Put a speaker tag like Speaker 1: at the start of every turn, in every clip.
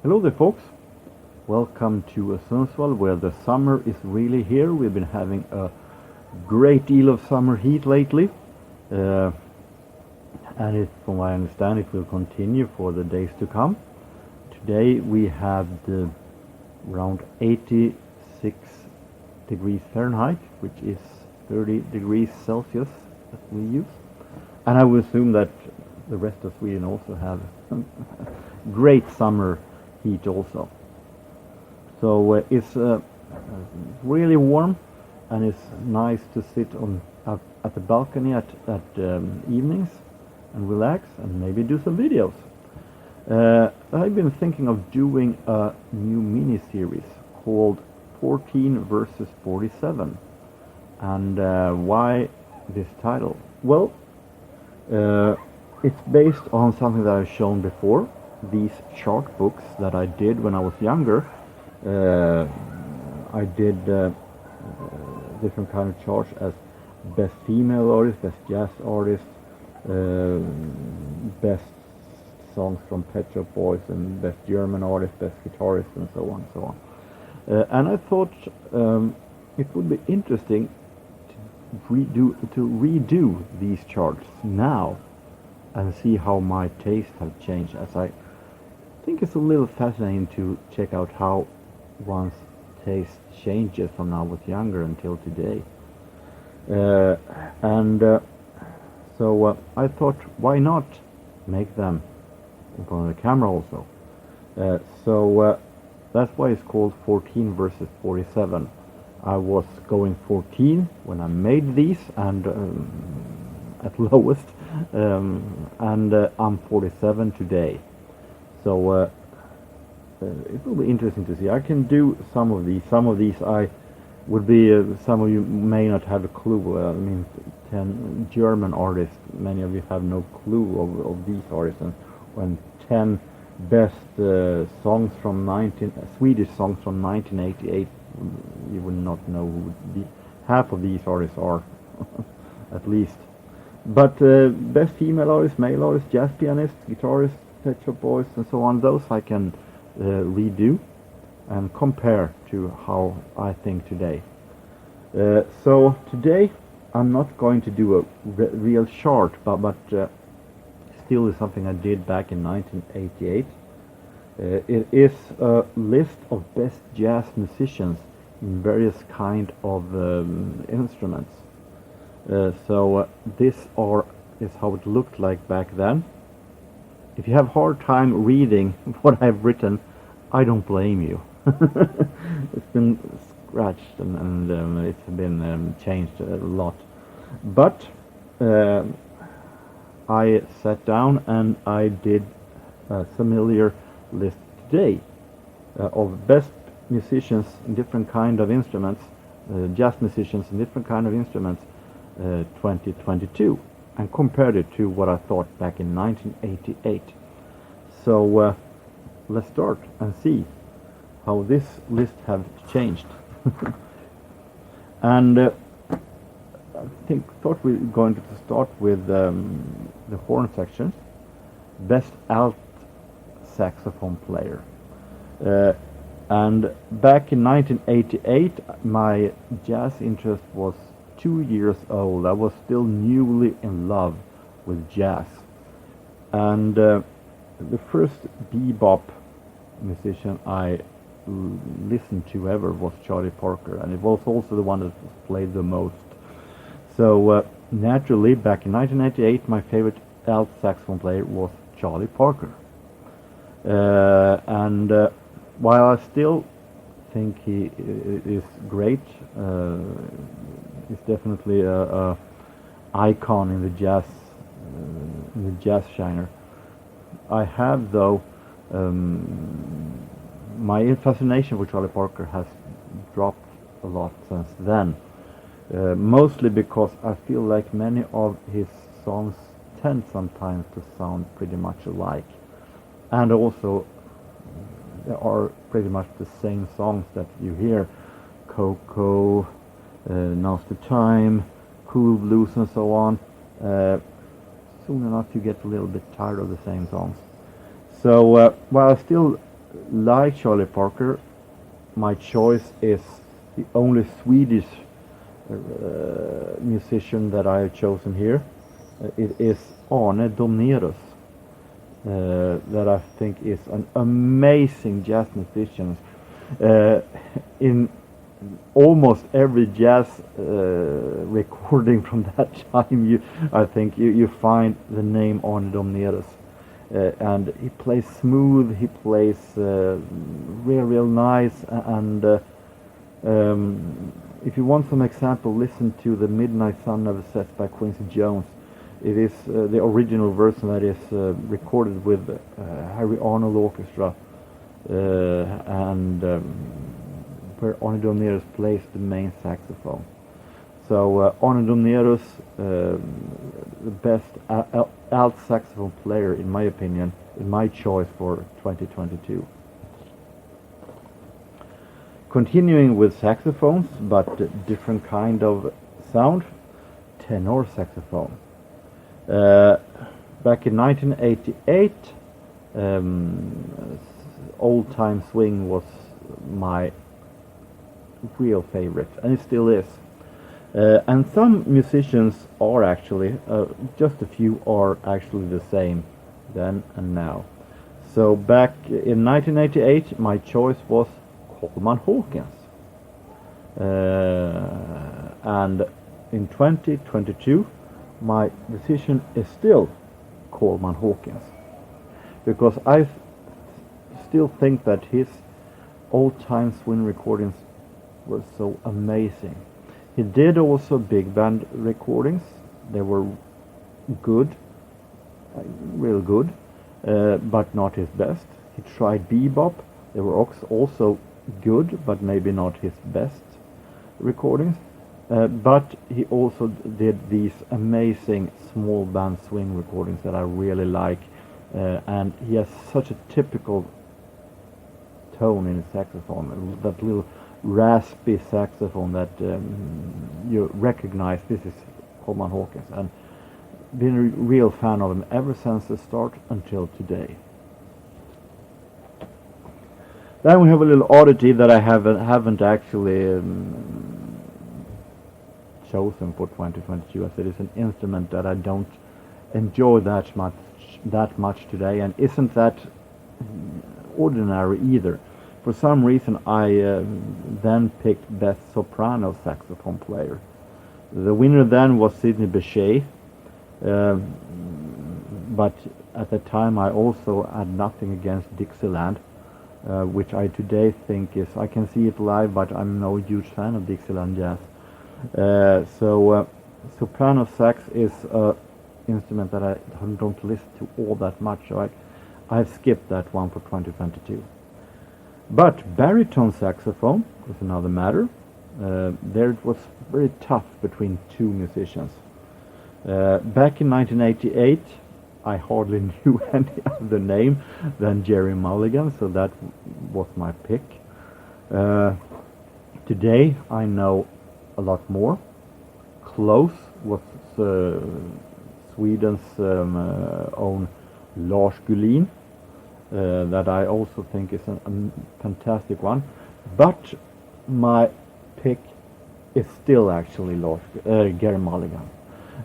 Speaker 1: Hello there, folks. Welcome to Sundsvall, where the summer is really here. We've been having a great deal of summer heat lately, and from what I understand, it will continue for the days to come. Today we have around 86 degrees Fahrenheit, which is 30 degrees Celsius that we use. And I would assume that the rest of Sweden also have great summer heat also. So it's really warm, and it's nice to sit at the balcony at evenings and relax and maybe do some videos. I've been thinking of doing a new mini-series called 14 versus 47. And why this title? Well, it's based on something that I've shown before. These chart books that I did when I was younger. I did different kind of charts as best female artist, best jazz artist, best songs from Pet Shop Boys, and best German artist, best guitarist, and so on and so on. And I thought it would be interesting to redo these charts now and see how my tastes have changed, as I think it's a little fascinating to check out how one's taste changes from when I was younger until today. So I thought, why not make them in front of the camera also? So that's why it's called 14 versus 47. I was going 14 when I made these, and at lowest, and I'm 47 today. So it will be interesting to see. I can do some of these. Some of these I would be. Some of you may not have a clue. I mean, 10 German artists. Many of you have no clue of these artists. And 10 best songs from Swedish songs from 1988. You would not know who half of these artists are, at least. But best female artist, male artist, jazz pianist, guitarist, Pet Shop Boys, and so on. Those I can redo and compare to how I think today. So today I'm not going to do a real chart, but still is something I did back in 1988. It is a list of best jazz musicians in various kind of instruments. So this is how it looked like back then. If you have hard time reading what I've written, I don't blame you. It's been scratched and it's been changed a lot. But I sat down and I did a familiar list today of best musicians in different kind of instruments, jazz musicians in different kind of instruments, 2022. And compared it to what I thought back in 1988. So let's start and see how this list have changed. And I thought we were going to start with the horn section. Best alt saxophone player. And back in 1988, my jazz interest was 2 years old. I was still newly in love with jazz, and the first bebop musician I listened to ever was Charlie Parker, and it was also the one that was played the most. So naturally, back in 1988, my favorite alt saxophone player was Charlie Parker. And while I still think he is great, he's definitely a icon in the jazz genre. I have, though, my fascination for Charlie Parker has dropped a lot since then. Mostly because I feel like many of his songs tend sometimes to sound pretty much alike, and also they are pretty much the same songs that you hear: Coco, Now's the Time, Cool Blues, and so on. Soon enough you get a little bit tired of the same songs. So while I still like Charlie Parker, my choice is the only Swedish musician that I have chosen here. It is Arne Domnerus, that I think is an amazing jazz musician. In almost every jazz recording from that time, I think you find the name Arne Domnerus. And he plays smooth, he plays real nice, and if you want some example, listen to the Midnight Sun Never Sets by Quincy Jones. It is the original version that is recorded with Harry Arnold Orchestra, and where Arne Domnerus plays the main saxophone. So Arne Domnerus, the best alt saxophone player in my opinion, is my choice for 2022. Continuing with saxophones, but different kind of sound, tenor saxophone. Back in 1988, Old Time Swing was my real favorite, and it still is. And some musicians are actually, just a few are actually the same then and now. So back in 1988, my choice was Coleman Hawkins. And in 2022, my decision is still Coleman Hawkins, because I still think that his old-time swing recordings were so amazing. He did also big band recordings. They were good, real good, but not his best. He tried bebop. They were also good, but maybe not his best recordings. But he also did these amazing small band swing recordings that I really like, and he has such a typical tone in his saxophone, that little raspy saxophone that you recognize this is Coleman Hawkins, and been a real fan of him ever since the start until today. Then we have a little oddity that I haven't actually chosen for 2022, as it is an instrument that I don't enjoy that much today, and isn't that ordinary either. For some reason I then picked Best Soprano Saxophone Player. The winner then was Sidney Bechet, but at the time I also had nothing against Dixieland, which I today think is, I can see it live, but I'm no huge fan of Dixieland jazz. So soprano sax is an instrument that I don't listen to all that much, so I've skipped that one for 2022. But baritone saxophone is another matter. There it was very tough between two musicians. Back in 1988, I hardly knew any other name than Gerry Mulligan, so that was my pick. Today I know a lot more. Close was Sweden's own Lars Gullin, that I also think is a fantastic one, but my pick is still actually Gerry Mulligan.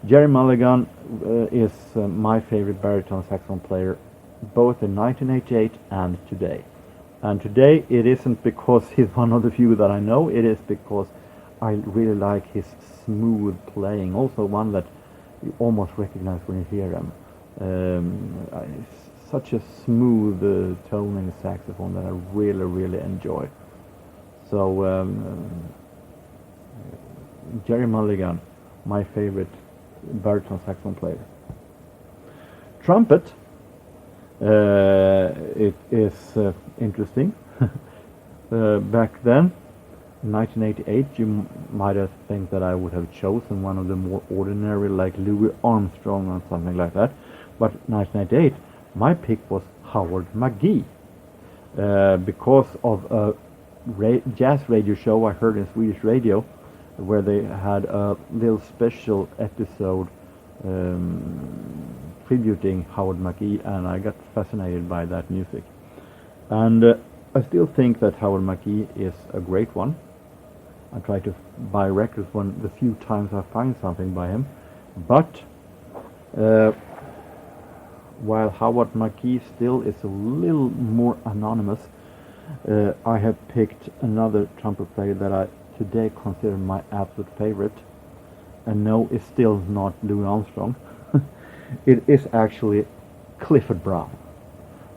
Speaker 1: Gerry Mulligan is my favorite baritone saxophone player, both in 1988 and today. And today it isn't because he's one of the few that I know, it is because I really like his smooth playing, also one that you almost recognize when you hear him. It's such a smooth tone in the saxophone that I really enjoy. So Gerry Mulligan, my favorite baritone saxophone player. Trumpet, it is interesting. Back then, in 1988, you might have think that I would have chosen one of the more ordinary, like Louis Armstrong or something like that. But 1998, my pick was Howard McGhee, because of a jazz radio show I heard in Swedish radio, where they had a little special episode tributing Howard McGhee, and I got fascinated by that music. And I still think that Howard McGee is a great one. I try to buy records when the few times I find something by him. But while Howard McGee still is a little more anonymous, I have picked another trumpet player that I today consider my absolute favorite. And no, it's still not Louis Armstrong. It is actually Clifford Brown,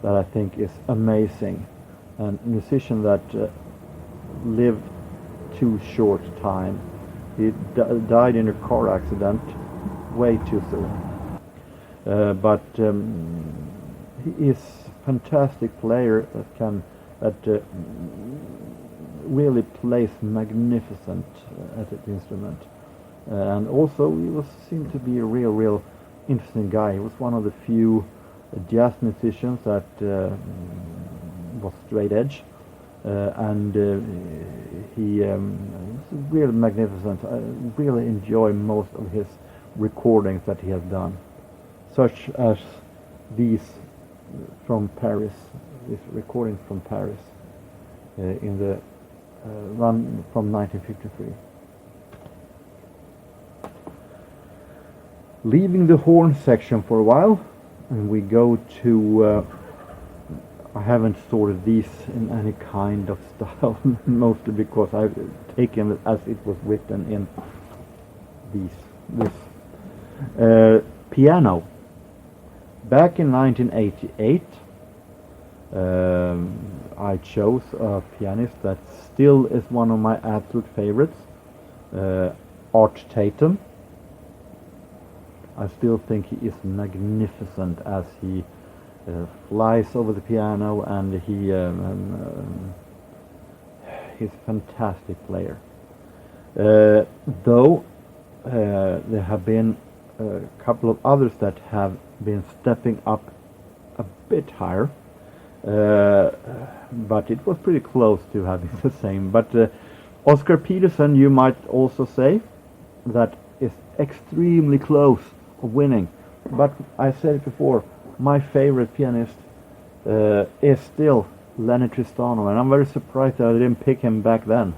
Speaker 1: that I think is amazing. A musician that lived too short time. He died in a car accident way too soon. But he is a fantastic player that really plays magnificent at the instrument. And also he seemed to be a real interesting guy. He was one of the few jazz musicians that was straight edge. And he was really magnificent. I really enjoy most of his recordings that he has done, such as these from Paris, these recordings from Paris in the run from 1953. Leaving the horn section for a while, and we go to I haven't sorted these in any kind of style, mostly because I've taken it as it was written in this. Piano. Back in 1988, I chose a pianist that still is one of my absolute favorites, Art Tatum. I still think he is magnificent as he flies over the piano, and he's a fantastic player. Though there have been a couple of others that have been stepping up a bit higher, but it was pretty close to having the same. But Oscar Peterson, you might also say, that is extremely close of winning. But I said it before, my favorite pianist is still Lennie Tristano, and I'm very surprised that I didn't pick him back then,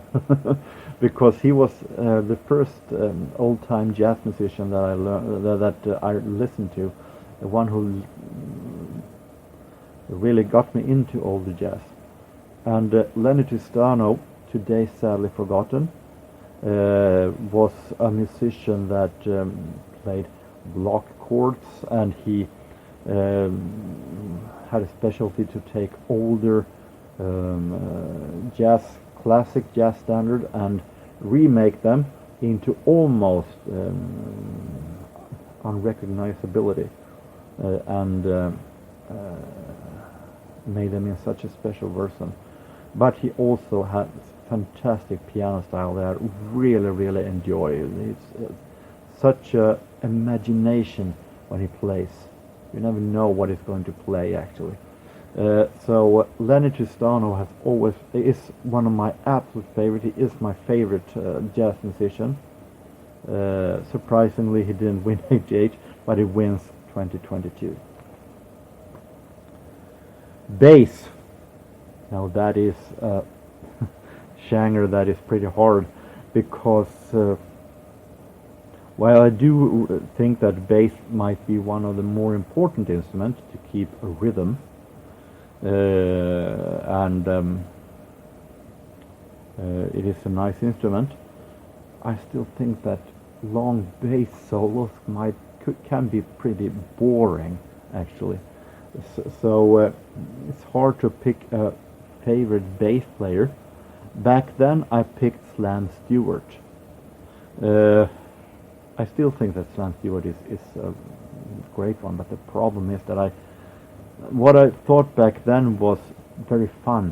Speaker 1: because he was the first old-time jazz musician that I listened to, the one who really got me into all the jazz. And Lennie Tristano, today sadly forgotten, was a musician that played block chords, and he had a specialty to take older classic jazz standard and remake them into almost unrecognizability, and made them in such a special version. But he also had fantastic piano style that I really enjoy. It's such a imagination when he plays. You never know what he's going to play, actually. So Lennie Tristano is one of my absolute favorite. He is my favorite jazz musician. Surprisingly, he didn't win 88, but he wins 2022. Bass. Now that is a genre that is pretty hard, because while I do think that bass might be one of the more important instruments to keep a rhythm, and it is a nice instrument, I still think that long bass solos can be pretty boring, actually. So it's hard to pick a favorite bass player. Back then I picked Slan Stewart. I still think that Slan Stewart is a great one, but the problem is that what I thought back then was very fun,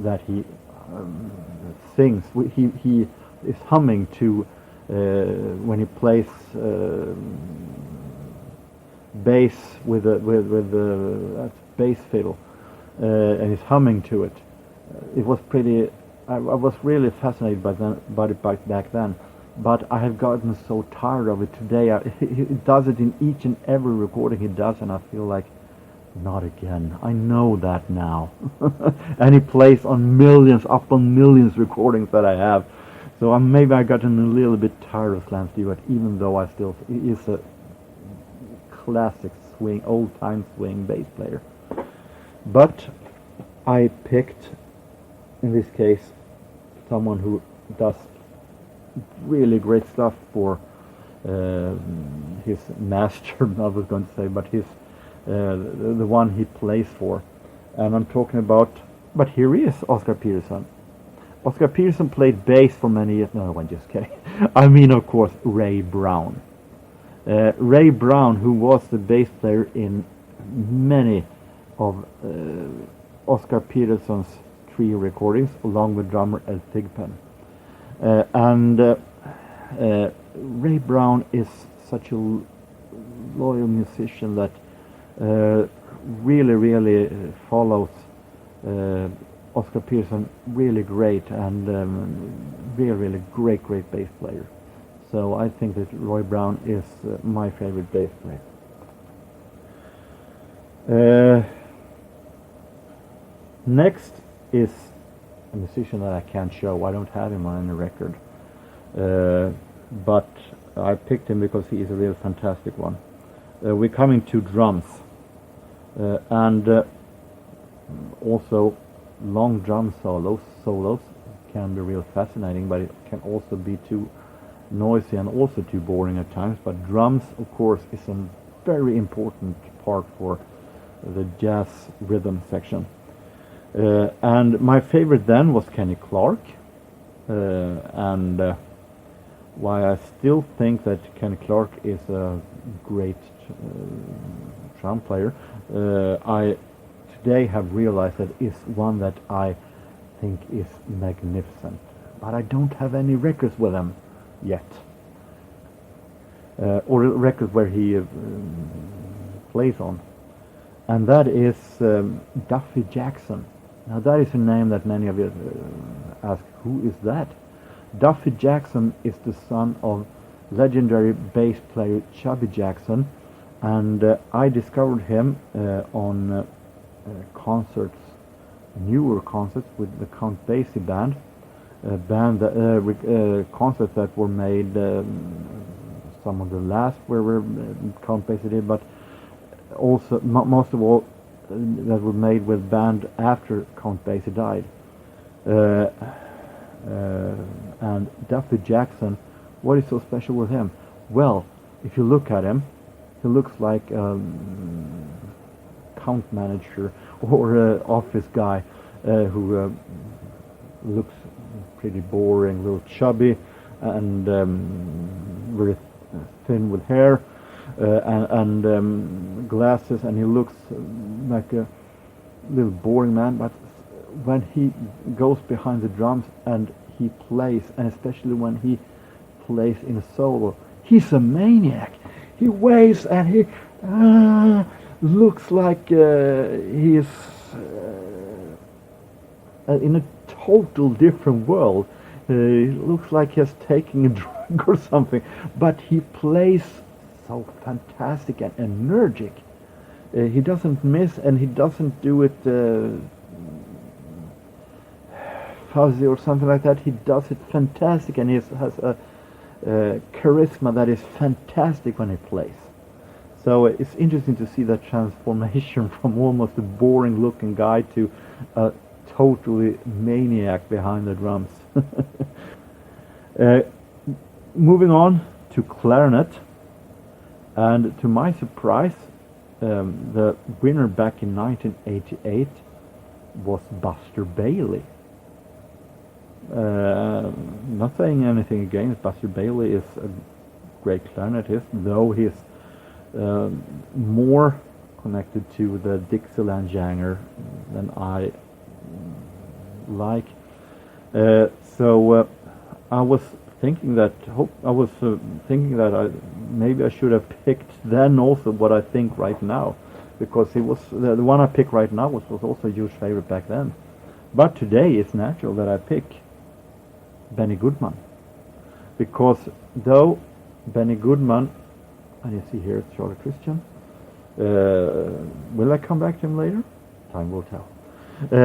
Speaker 1: that he sings. He is humming to when he plays bass with the bass fiddle, and he's humming to it. It was pretty. I was really fascinated by it back then. But I have gotten so tired of it today. He does it in each and every recording he does, and I feel like Not again. I know that now. And he plays on up on millions recordings that I have. So maybe I gotten a little bit tired of Slam Stewart, even though I still is a classic swing, old-time swing bass player. But I picked, in this case, someone who does really great stuff for his master, I was going to say, but his the one he plays for. And I'm talking about, but here he is, Oscar Peterson. Oscar Peterson played bass for many years. No, I'm just kidding. I mean, of course, Ray Brown. Ray Brown, who was the bass player in many of Oscar Peterson's trio recordings, along with drummer Ed Thigpen. Ray Brown is such a loyal musician that really follows Oscar Peterson really great, and really great bass player. So I think that Roy Brown is my favorite bass player. Next is a musician that I can't show. I don't have him on any record. But I picked him because he is a real fantastic one. We're coming to drums. And also long drum solos can be real fascinating, but it can also be too noisy and also too boring at times. But drums, of course, is a very important part for the jazz rhythm section. And my favorite then was Kenny Clarke, and why I still think that Kenny Clarke is a great drum player. I today have realized that is one that I think is magnificent, but I don't have any records with him yet, or records where he plays on, and that is Duffy Jackson. Now that is a name that many of you ask, who is that? Duffy Jackson is the son of legendary bass player Chubby Jackson, and I discovered him on concerts, newer concerts with the Count Basie band, concerts that were made. Some of the last were Count Basie did, but also most of all that were made with band after Count Basie died. And Duffy Jackson, what is so special with him? Well, if you look at him, he looks like account manager or office guy who looks pretty boring, a little chubby, and very thin with hair, and glasses, and he looks like a little boring man. But when he goes behind the drums and he plays, and especially when he plays in a solo, he's a maniac. He waves and he looks like he is in a total different world. He looks like he has taken a drug or something, but he plays so fantastic and energetic. He doesn't miss, and he doesn't do it fuzzy or something like that. He does it fantastic, and he has a charisma that is fantastic when he plays. So it's interesting to see that transformation from almost a boring looking guy to a totally maniac behind the drums. Moving on to clarinet, and to my surprise, the winner back in 1988 was Buster Bailey. Not saying anything against Buster Bailey, is a great clarinetist, though he's more connected to the Dixieland genre than I like. So I was thinking that maybe I should have picked then also what I think right now, because he was the one I picked right now was also a huge favorite back then. But today it's natural that I pick Benny Goodman, because though Benny Goodman, and you see here it's Charlie Christian, Will I come back to him later? Time will tell.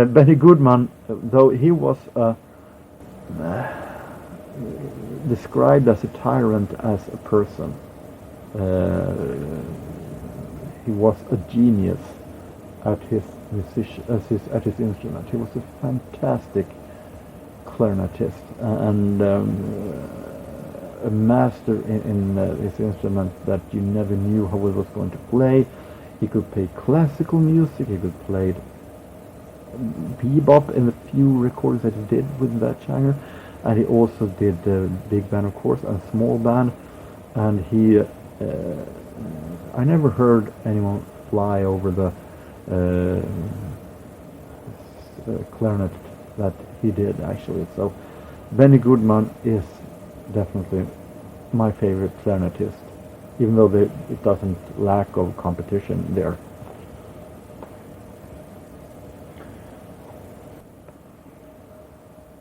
Speaker 1: Benny Goodman, though he was described as a tyrant as a person, he was a genius at his instrument. He was a fantastic clarinetist and a master in his instrument that you never knew how he was going to play. He could play classical music, he could play bebop in the few recordings that he did with that genre, and he also did big band, of course, and small band. And he, I never heard anyone fly over the clarinet that he did, actually. So Benny Goodman is definitely my favorite clarinetist, even though it doesn't lack of competition there.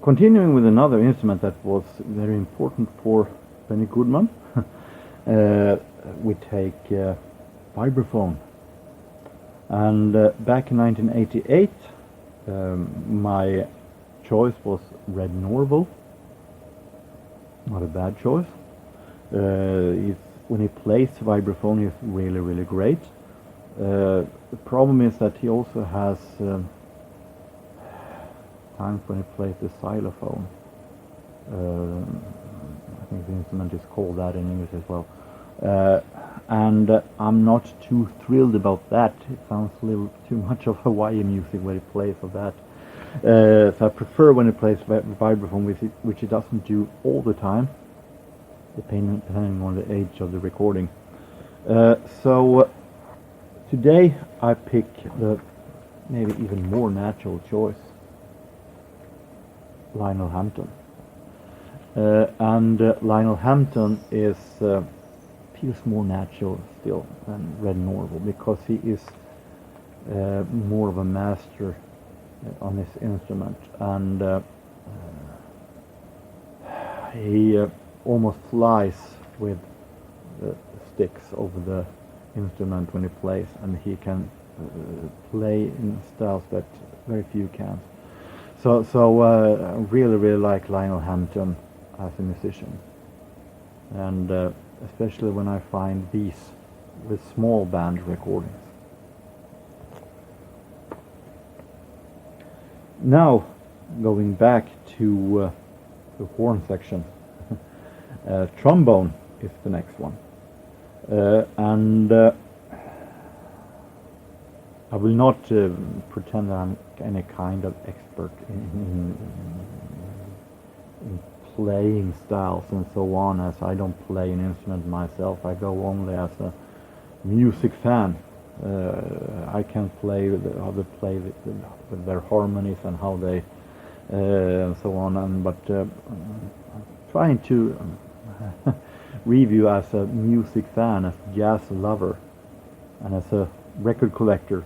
Speaker 1: Continuing with another instrument that was very important for Benny Goodman, we take vibraphone. And back in 1988, my choice was red Norvo. Not a bad choice. When he plays vibraphone, he's really, really great. The problem is that he also has times when he plays the xylophone. I think the instrument is called that in English as well. And I'm not too thrilled about that. It sounds a little too much of Hawaii music when he plays of that. So I prefer when he plays vibraphone, which he doesn't do all the time, depending on the age of the recording. So today I pick the maybe even more natural choice, Lionel Hampton. And Lionel Hampton feels more natural still than red Norvo, because he is more of a master on his instrument, and he almost flies with the sticks over the instrument when he plays, and he can play in styles that very few can. So I really like Lionel Hampton as a musician, and especially when I find these with small band recordings. Now, going back to the horn section, trombone is the next one, and I will not pretend that I'm any kind of expert in playing styles and so on, as I don't play an instrument myself. I go only as a music fan. I can play how they play with their harmonies and how they and so on. But I'm trying to review as a music fan, as a jazz lover, and as a record collector.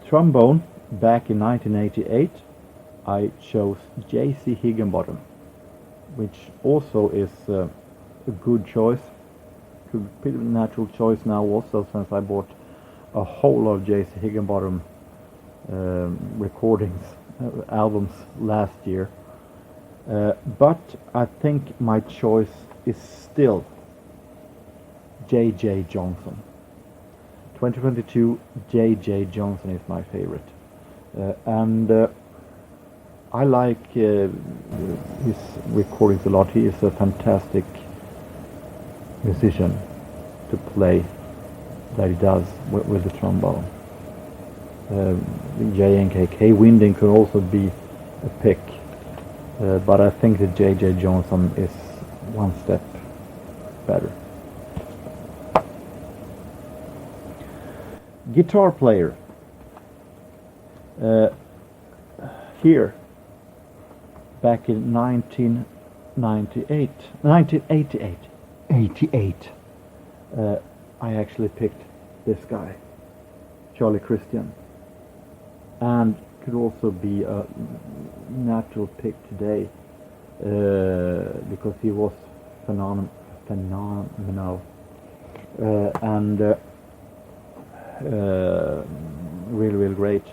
Speaker 1: Trombone, back in 1988, I chose J.C. Higginbottom, which also is a good choice. Pretty natural choice now also, since I bought a whole lot of J.C. Higginbottom recordings, albums last year. But I think my choice is still J.J. Johnson. 2022 J.J. Johnson is my favorite. And I like his recordings a lot. He is a fantastic musician to play that he does with the trombone. J.N.K. Winding could also be a pick, but I think that J.J. Johnson is one step better. Guitar player. Here, back in 1988, I actually picked this guy, Charlie Christian, and could also be a natural pick today, because he was phenomenal and really great.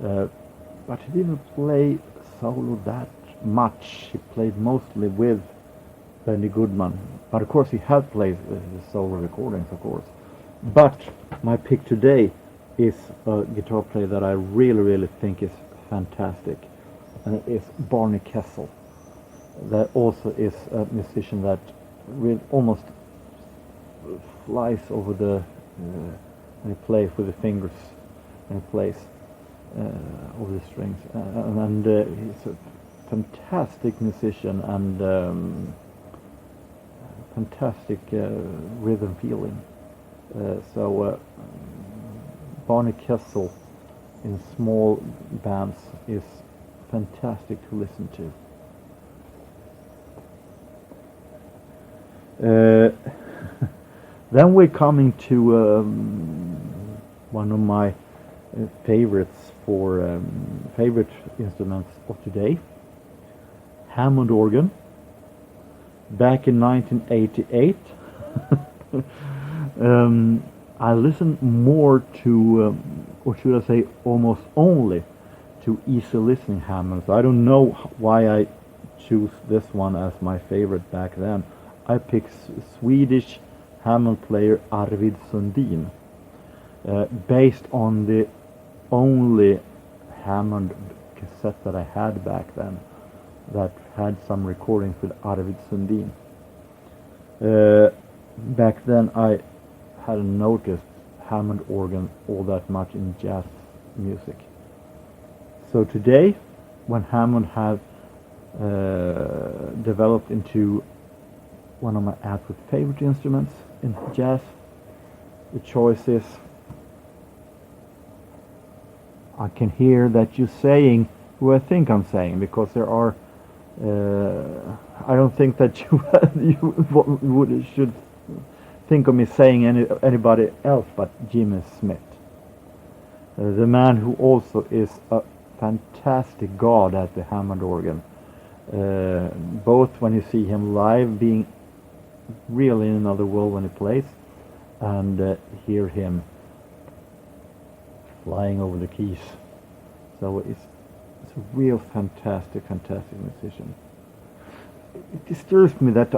Speaker 1: But he didn't play solo that much. He played mostly with Lennie Goodman, but of course he had played solo recordings, of course. But my pick today is a guitar player that I really think is fantastic, and it is Barney Kessel. That also is a musician that almost flies over the when he plays with the fingers, and he plays over the strings, and he's a fantastic musician and fantastic rhythm feeling. So Barney Kessel in small bands is fantastic to listen to. Then we're coming to one of my favorites for favorite instruments of today, Hammond organ. Back in 1988, I listened more to, or should I say, almost only to easy listening Hammonds. I don't know why I choose this one as my favorite back then. I picked Swedish Hammond player Arvid Sundin, based on the only Hammond cassette that I had back then that had some recordings with Arvid Sundin. Back then I hadn't noticed Hammond organ all that much in jazz music. So today, when Hammond have developed into one of my absolute favorite instruments in jazz, the choice is, I can hear that you're saying who I think I'm saying, because there are I don't think that you should think of me saying anybody else but Jimmy Smith, the man who also is a fantastic god at the Hammond organ, both when you see him live, being really in another world when he plays, and hear him flying over the keys. So it's a real fantastic musician. It disturbs me that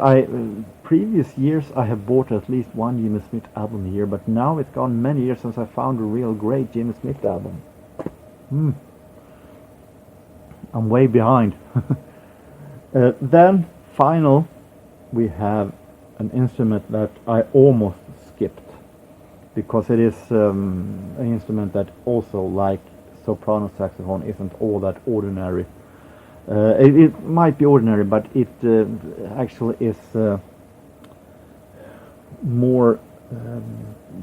Speaker 1: previous years I have bought at least one Jimmy Smith album a year, but now it's gone many years since I found a real great Jimmy Smith album. I'm way behind. Then final, we have an instrument that I almost skipped, because it is an instrument that also, like soprano saxophone, isn't all that ordinary. It might be ordinary, but it actually is more.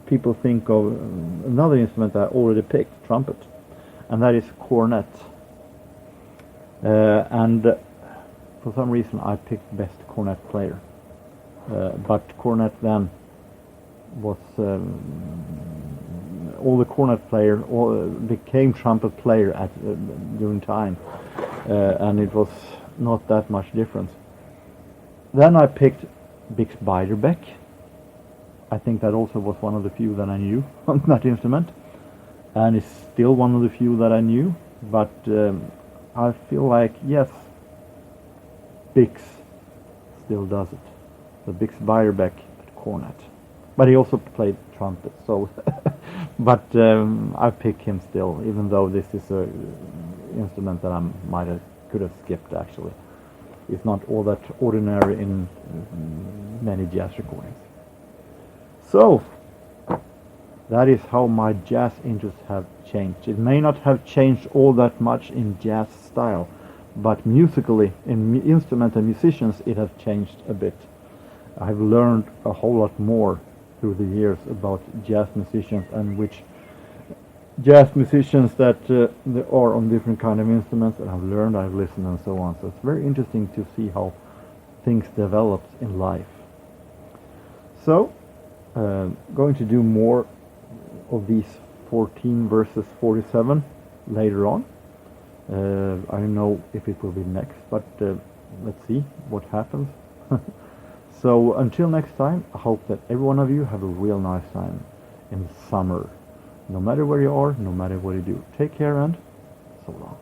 Speaker 1: People think of another instrument that I already picked, trumpet, and that is cornet. And for some reason I picked best cornet player, but cornet then was all the cornet player became trumpet player during time, and it was not that much difference. Then I picked Bix Beiderbecke. I think that also was one of the few that I knew on that instrument, and it's still one of the few that I knew, but I feel like, yes, Bix still does it. So Bix Beiderbecke at cornet, but he also played trumpet. So, but I pick him still, even though this is a instrument that I could have skipped. Actually, it's not all that ordinary in many jazz recordings. So that is how my jazz interests have changed. It may not have changed all that much in jazz style, but musically, in instrument and musicians, it has changed a bit. I've learned a whole lot more through the years about jazz musicians, and which jazz musicians that they are on different kind of instruments, and I've learned, I've listened, and so on. So it's very interesting to see how things develop in life. So, going to do more of these 14 versus 47 later on. I don't know if it will be next, but let's see what happens. So until next time, I hope that every one of you have a real nice time in the summer. No matter where you are, no matter what you do. Take care and so long.